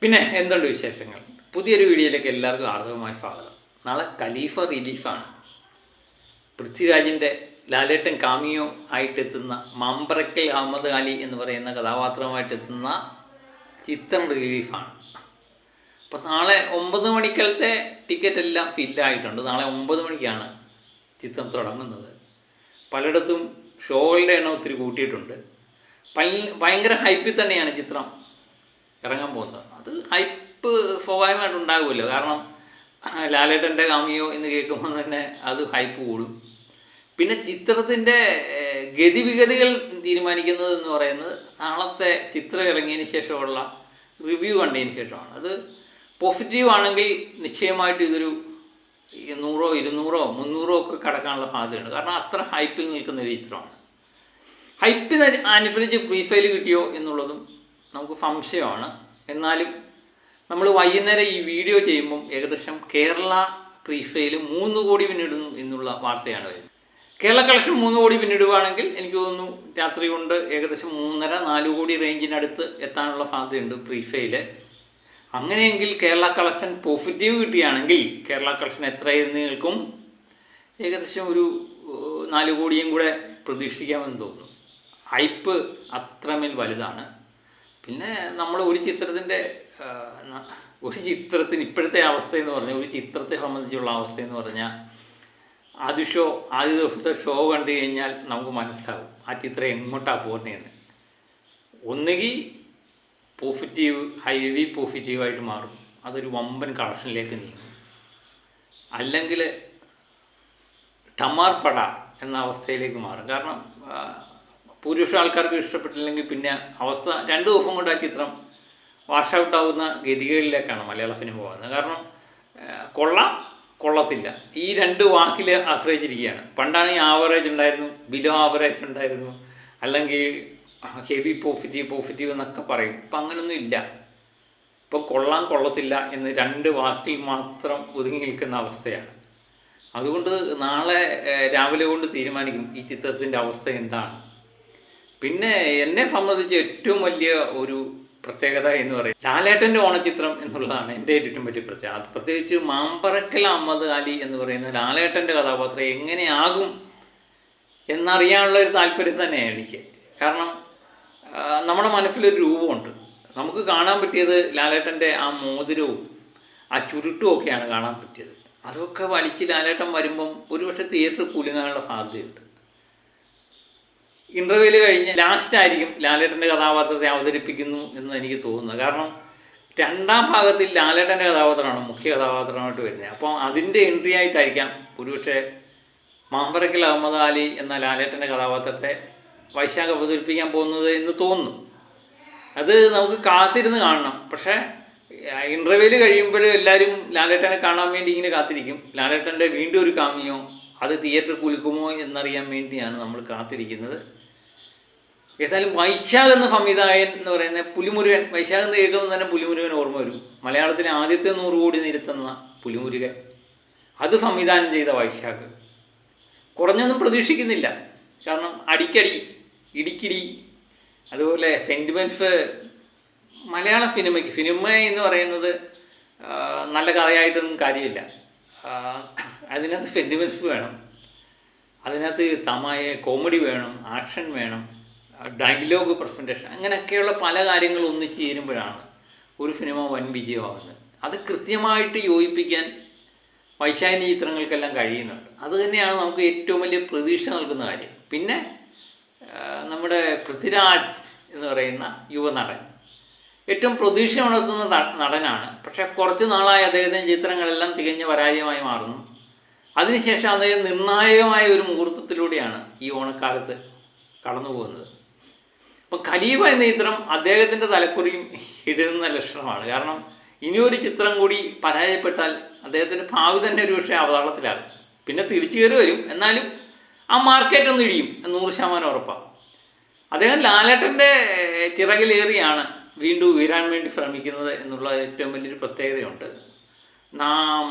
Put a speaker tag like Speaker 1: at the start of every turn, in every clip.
Speaker 1: പിന്നെ എന്തുണ്ട് വിശേഷങ്ങൾ? പുതിയൊരു വീഡിയോയിലേക്ക് എല്ലാവർക്കും ആർദ്രമായ സ്വാഗതം. നാളെ ഖലീഫ റിലീഫാണ്. പൃഥ്വിരാജിൻ്റെ ലാലേട്ടൻ കാമിയോ ആയിട്ടെത്തുന്ന മമ്പറക്കൽ അഹമ്മദ് അലി എന്ന് പറയുന്ന കഥാപാത്രമായിട്ടെത്തുന്ന ചിത്രം റിലീഫാണ്. അപ്പോൾ നാളെ 9 മണിക്കലത്തെ ടിക്കറ്റ് എല്ലാം ഫില്ലായിട്ടുണ്ട്. നാളെ 9 മണിക്കാണ് ചിത്രം തുടങ്ങുന്നത്. പലയിടത്തും ഷോകളുടെ എണ്ണം ഒത്തിരി കൂട്ടിയിട്ടുണ്ട്. ഭയങ്കര ഹൈപ്പിൽ തന്നെയാണ് ചിത്രം ഇറങ്ങാൻ പോകുന്നത്. അത് ഹൈപ്പ് സ്വാഭാവികമായിട്ട് ഉണ്ടാകുമല്ലോ. കാരണം ലാലേട്ടൻ്റെ കാമിയോ എന്ന് കേൾക്കുമ്പോൾ തന്നെ അത് ഹൈപ്പ് കൂടും. പിന്നെ ചിത്രത്തിൻ്റെ ഗതിവിഗതികൾ തീരുമാനിക്കുന്നത് എന്ന് പറയുന്നത് നാളത്തെ ചിത്രം ഇറങ്ങിയതിന് ശേഷമുള്ള റിവ്യൂ കണ്ടതിന് ശേഷമാണ്. അത് പോസിറ്റീവ് ആണെങ്കിൽ നിശ്ചയമായിട്ട് ഇതൊരു 100, 200, 300 ഒക്കെ കടക്കാനുള്ള സാധ്യതയുണ്ട്. കാരണം അത്ര ഹൈപ്പിൽ നിൽക്കുന്ന ഒരു ചിത്രമാണ്. ഹൈപ്പിന് അനുസരിച്ച് പ്രീഫെയിൽ കിട്ടിയോ എന്നുള്ളതും നമുക്ക് സംശയമാണ്. എന്നാലും നമ്മൾ വൈകുന്നേരം ഈ വീഡിയോ ചെയ്യുമ്പം ഏകദേശം കേരള പ്രീഫെയിൽ 3 കോടി പിന്നിടുന്നു എന്നുള്ള വാർത്തയാണ് വരുന്നത്. കേരള കളക്ഷൻ 3 കോടി പിന്നിടുകയാണെങ്കിൽ എനിക്ക് തോന്നുന്നു രാത്രി കൊണ്ട് ഏകദേശം 3.5-4 കോടി റേഞ്ചിനടുത്ത് എത്താനുള്ള സാധ്യതയുണ്ട് പ്രീഫെയിൽ. അങ്ങനെയെങ്കിൽ കേരള കളക്ഷൻ പോസിറ്റീവ് കിട്ടുകയാണെങ്കിൽ കേരള കളക്ഷൻ എത്രയെന്ന് നിൽക്കും? ഏകദേശം ഒരു 4 കോടിയും കൂടെ പ്രതീക്ഷിക്കാമെന്ന് തോന്നുന്നു. ഹൈപ്പ് അത്രമേൽ വലുതാണ്. പിന്നെ നമ്മൾ ഒരു ചിത്രത്തിന് ഇപ്പോഴത്തെ അവസ്ഥയെന്ന് പറഞ്ഞാൽ, ഒരു ചിത്രത്തെ സംബന്ധിച്ചുള്ള അവസ്ഥയെന്ന് പറഞ്ഞാൽ ആദ്യ ദിവസത്തെ ഷോ കണ്ടു കഴിഞ്ഞാൽ നമുക്ക് മനസ്സിലാവും ആ ചിത്രം എങ്ങോട്ടാണ് പോകുന്നതെന്ന്. ഒന്നുകിൽ ഹൈവി പോസിറ്റീവായിട്ട് മാറും, അതൊരു വമ്പൻ കളക്ഷനിലേക്ക് നീങ്ങും. അല്ലെങ്കിൽ ടമാർ പട എന്ന അവസ്ഥയിലേക്ക് മാറും. കാരണം ഭൂരിപക്ഷം ആൾക്കാർക്ക് ഇഷ്ടപ്പെട്ടില്ലെങ്കിൽ പിന്നെ അവസ്ഥ 2 ദിവസം കൊണ്ട് ആ ചിത്രം വാഷ് ഔട്ട് ആവുന്ന ഗതികളിലേക്കാണ് മലയാള സിനിമ പോകുന്നത്. കാരണം കൊള്ളത്തില്ല, ഈ 2 വാക്കിൽ ആശ്രയിച്ചിരിക്കുകയാണ്. പണ്ടാണെങ്കിൽ ആവറേജ് ഉണ്ടായിരുന്നു, ബിലോ ആവറേജ് ഉണ്ടായിരുന്നു, അല്ലെങ്കിൽ ഹെവി പോസിറ്റീവ് എന്നൊക്കെ പറയും. ഇപ്പം അങ്ങനൊന്നും ഇല്ല. ഇപ്പം കൊള്ളത്തില്ല എന്ന് 2 വാക്കിൽ മാത്രം ഒതുങ്ങി നിൽക്കുന്ന അവസ്ഥയാണ്. അതുകൊണ്ട് നാളെ രാവിലെ കൊണ്ട് തീരുമാനിക്കും ഈ ചിത്രത്തിൻ്റെ അവസ്ഥ എന്താണ്. പിന്നെ എന്നെ സംബന്ധിച്ച് ഏറ്റവും വലിയ ഒരു പ്രത്യേകത എന്ന് പറയുന്നത് ലാലേട്ടൻ്റെ ഓണച്ചിത്രം എന്നുള്ളതാണ് എൻ്റെ ഏറ്റവും വലിയ പ്രത്യേകത. അത് പ്രത്യേകിച്ച് മമ്പറക്കൽ അഹമ്മദ് അലി എന്ന് പറയുന്ന ലാലേട്ടൻ്റെ കഥാപാത്രം എങ്ങനെയാകും എന്നറിയാനുള്ള ഒരു താല്പര്യം തന്നെയാണ് എനിക്ക്. കാരണം നമ്മുടെ മനസ്സിലൊരു രൂപമുണ്ട്. നമുക്ക് കാണാൻ പറ്റിയത് ലാലേട്ടൻ്റെ ആ മോതിരവും ആ ചുരുട്ടും ഒക്കെയാണ് കാണാൻ പറ്റിയത്. അതൊക്കെ വലിച്ച് ലാലേട്ടൻ വരുമ്പം ഒരുപക്ഷെ തിയേറ്ററിൽ കുലുങ്ങാനുള്ള സാധ്യതയുണ്ട്. ഇൻ്റർവ്യൂവിൽ കഴിഞ്ഞ് ലാസ്റ്റായിരിക്കും ലാലേട്ടൻ്റെ കഥാപാത്രത്തെ അവതരിപ്പിക്കുന്നു എന്ന് എനിക്ക് തോന്നുന്നത്. കാരണം 2ാം ഭാഗത്തിൽ ലാലേട്ടൻ്റെ കഥാപാത്രമാണ് മുഖ്യ കഥാപാത്രമായിട്ട് വരുന്നത്. അപ്പോൾ അതിൻ്റെ എൻട്രി ആയിട്ടായിരിക്കാം ഒരുപക്ഷെ മമ്പറക്കൽ അഹമ്മദ് അലി എന്ന ലാലേട്ടൻ്റെ കഥാപാത്രത്തെ വൈശാഖ് അവതരിപ്പിക്കാൻ പോകുന്നത് എന്ന് തോന്നുന്നു. അത് നമുക്ക് കാത്തിരുന്ന് കാണണം. പക്ഷേ ഇൻ്റർവ്യൂവിൽ കഴിയുമ്പോൾ എല്ലാവരും ലാലേട്ടനെ കാണാൻ വേണ്ടി ഇങ്ങനെ കാത്തിരിക്കും. ലാലേട്ടൻ്റെ വീണ്ടും ഒരു കാമിയോ അത് തിയേറ്ററിൽ കുലുക്കുമോ എന്നറിയാൻ വേണ്ടിയാണ് നമ്മൾ കാത്തിരിക്കുന്നത്. ഏതായാലും വൈശാഖ് എന്ന സംവിധായകൻ എന്ന് പറയുന്ന പുലിമുരുകൻ, വൈശാഖ് എന്ന് കേൾക്കുമ്പോൾ തന്നെ പുലിമുരുകൻ ഓർമ്മ വരും. മലയാളത്തിലെ ആദ്യത്തെ 100 കോടി നിരത്തുന്ന പുലിമുരുകൻ, അത് സംവിധാനം ചെയ്ത വൈശാഖ് കുറഞ്ഞൊന്നും പ്രതീക്ഷിക്കുന്നില്ല. കാരണം അടിക്കടി ഇടിക്കിടി, അതുപോലെ സെൻറ്റിമെൻറ്റ്സ്. മലയാള സിനിമ എന്ന് പറയുന്നത് നല്ല കഥയായിട്ടൊന്നും കാര്യമില്ല. അതിനകത്ത് സെൻറ്റിമെൻറ്റ്സ് വേണം, അതിനകത്ത് കോമഡി വേണം, ആക്ഷൻ വേണം, ഡയലോഗ് പ്രസൻറ്റേഷൻ, അങ്ങനെയൊക്കെയുള്ള പല കാര്യങ്ങളും ഒന്നിച്ച് ചേരുമ്പോഴാണ് ഒരു സിനിമ വൻ വിജയമാകുന്നത്. അത് കൃത്യമായിട്ട് യോജിപ്പിക്കാൻ വൈശാഖിൻ്റെ ചിത്രങ്ങൾക്കെല്ലാം കഴിയുന്നുണ്ട്. അതുതന്നെയാണ് നമുക്ക് ഏറ്റവും വലിയ പ്രതീക്ഷ നൽകുന്ന കാര്യം. പിന്നെ നമ്മുടെ പൃഥ്വിരാജ് എന്ന് പറയുന്ന യുവനടൻ ഏറ്റവും പ്രതീക്ഷ ഉണർത്തുന്ന നടനാണ്. പക്ഷേ കുറച്ച് നാളായി അദ്ദേഹത്തിൻ്റെ ചിത്രങ്ങളെല്ലാം തികഞ്ഞ പരാജയമായി മാറുന്നു. അതിനുശേഷം അദ്ദേഹം നിർണായകമായ ഒരു മുഹൂർത്തത്തിലൂടെയാണ് ഈ ഓണക്കാലത്ത് കടന്നു പോകുന്നത്. അപ്പം ഖലീഫ എന്ന ചിത്രം അദ്ദേഹത്തിൻ്റെ തലക്കുറിയും ഇടുന്ന ലക്ഷണമാണ്. കാരണം ഇനിയൊരു ചിത്രം കൂടി പരാജയപ്പെട്ടാൽ അദ്ദേഹത്തിൻ്റെ ഭാവി തന്നെ ഒരു പക്ഷേ അവതാളത്തിലാകും. പിന്നെ തിരിച്ചു കയറി വരും, എന്നാലും ആ മാർക്കറ്റ് ഒന്ന് ഇടിയും 100% ഉറപ്പാണ്. അദ്ദേഹം ലാലേട്ടൻ്റെ ചിറകിലേറിയാണ് വീണ്ടും ഉയരാൻ വേണ്ടി ശ്രമിക്കുന്നത് എന്നുള്ള ഏറ്റവും വലിയൊരു പ്രത്യേകതയുണ്ട്.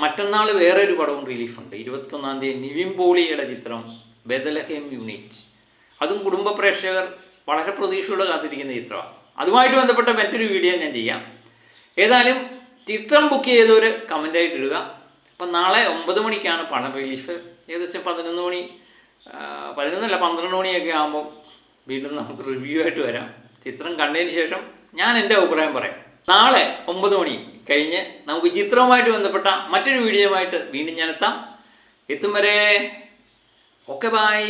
Speaker 1: മറ്റന്നാൾ വേറെ ഒരു പടവും റിലീഫുണ്ട്. 21-ാം തീയതി നിവിൻ പോളിയുടെ ചിത്രം ബെഥലഹേം യൂണിറ്റ്. അതും കുടുംബ പ്രേക്ഷകർ വളരെ പ്രതീക്ഷയോടെ കാത്തിരിക്കുന്ന ചിത്രമാണ്. അതുമായിട്ട് ബന്ധപ്പെട്ട മറ്റൊരു വീഡിയോ ഞാൻ ചെയ്യാം. ഏതായാലും ചിത്രം ബുക്ക് ചെയ്തവർ കമൻ്റായിട്ട് ഇടുക. അപ്പം നാളെ 9 മണിക്കാണ് പടം റിലീഫ്. ഏകദേശം 11 മണി 11 12 മണിയൊക്കെ ആകുമ്പോൾ വീണ്ടും നമുക്ക് റിവ്യൂ ആയിട്ട് വരാം. ചിത്രം കണ്ടതിന് ശേഷം ഞാൻ എൻ്റെ അഭിപ്രായം പറയാം. നാളെ 9 മണി കഴിഞ്ഞ് നമുക്ക് ചിത്രവുമായിട്ട് ബന്ധപ്പെട്ട മറ്റൊരു വീഡിയോയുമായിട്ട് വീണ്ടും ഞാൻ എത്താം. എത്തും വരെ ഓക്കെ ബൈ.